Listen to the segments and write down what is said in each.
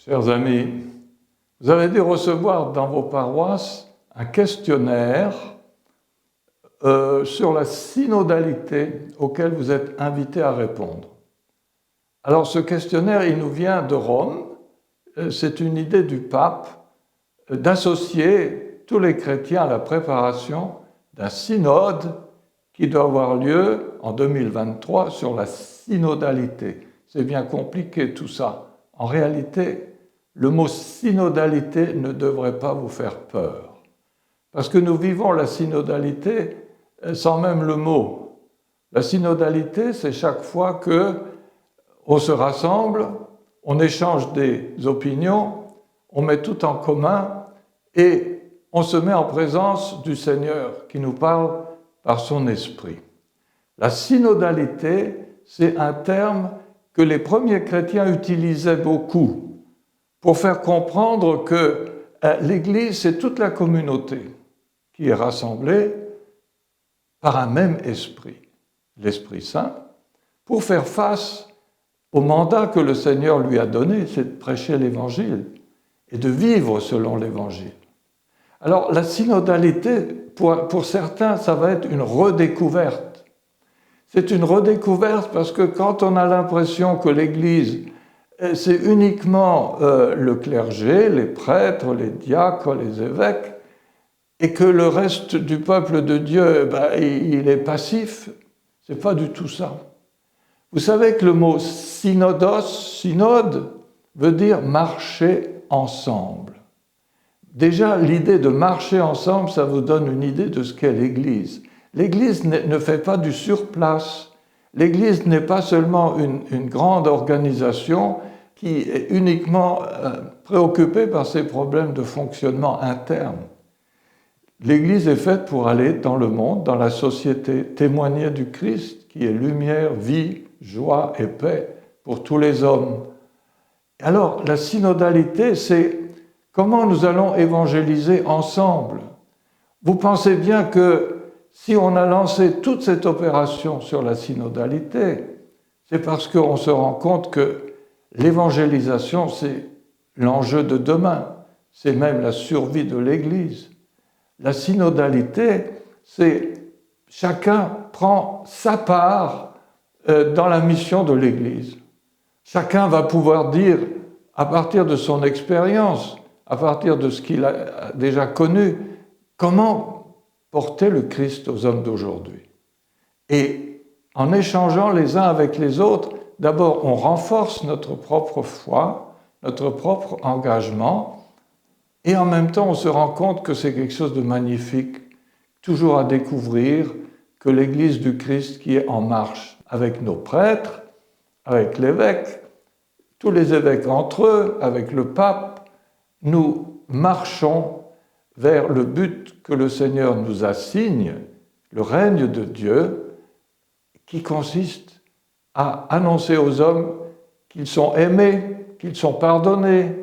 Chers amis, vous avez dû recevoir dans vos paroisses un questionnaire sur la synodalité auquel vous êtes invités à répondre. Alors ce questionnaire, il nous vient de Rome. C'est une idée du pape d'associer tous les chrétiens à la préparation d'un synode qui doit avoir lieu en 2023 sur la synodalité. C'est bien compliqué tout ça. En réalité, le mot synodalité ne devrait pas vous faire peur. Parce que nous vivons la synodalité sans même le mot. La synodalité, c'est chaque fois qu'on se rassemble, on échange des opinions, on met tout en commun et on se met en présence du Seigneur qui nous parle par son esprit. La synodalité, c'est un terme que les premiers chrétiens utilisaient beaucoup pour faire comprendre que l'Église, c'est toute la communauté qui est rassemblée par un même esprit, l'Esprit Saint, pour faire face au mandat que le Seigneur lui a donné, c'est de prêcher l'Évangile et de vivre selon l'Évangile. Alors la synodalité, pour certains, ça va être une redécouverte. C'est une redécouverte parce que quand on a l'impression que l'Église, c'est uniquement le clergé, les prêtres, les diacres, les évêques, et que le reste du peuple de Dieu, il est passif, c'est pas du tout ça. Vous savez que le mot synodos, synode, veut dire marcher ensemble. Déjà, l'idée de marcher ensemble, ça vous donne une idée de ce qu'est l'Église. L'Église ne fait pas du surplace. L'Église n'est pas seulement une grande organisation qui est uniquement préoccupée par ses problèmes de fonctionnement interne. L'Église est faite pour aller dans le monde, dans la société, témoigner du Christ qui est lumière, vie, joie et paix pour tous les hommes. Alors, la synodalité, c'est comment nous allons évangéliser ensemble. Vous pensez bien que si on a lancé toute cette opération sur la synodalité, c'est parce qu'on se rend compte que l'évangélisation, c'est l'enjeu de demain, c'est même la survie de l'Église. La synodalité, c'est chacun prend sa part dans la mission de l'Église. Chacun va pouvoir dire, à partir de son expérience, à partir de ce qu'il a déjà connu, comment porter le Christ aux hommes d'aujourd'hui. Et en échangeant les uns avec les autres, d'abord on renforce notre propre foi, notre propre engagement, et en même temps on se rend compte que c'est quelque chose de magnifique, toujours à découvrir, que l'Église du Christ qui est en marche, avec nos prêtres, avec l'évêque, tous les évêques entre eux, avec le pape, nous marchons vers le but que le Seigneur nous assigne, le règne de Dieu, qui consiste à annoncer aux hommes qu'ils sont aimés, qu'ils sont pardonnés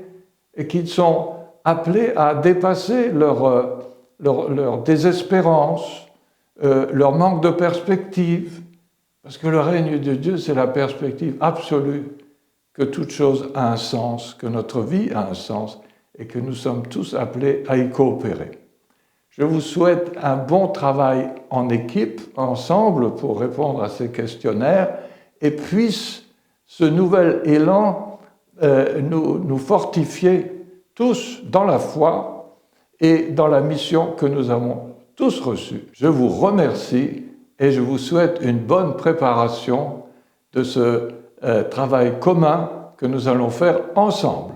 et qu'ils sont appelés à dépasser leur désespérance, leur manque de perspective. Parce que le règne de Dieu, c'est la perspective absolue que toute chose a un sens, que notre vie a un sens et que nous sommes tous appelés à y coopérer. Je vous souhaite un bon travail en équipe, ensemble, pour répondre à ces questionnaires et puisse ce nouvel élan nous fortifier tous dans la foi et dans la mission que nous avons tous reçue. Je vous remercie et je vous souhaite une bonne préparation de ce travail commun que nous allons faire ensemble.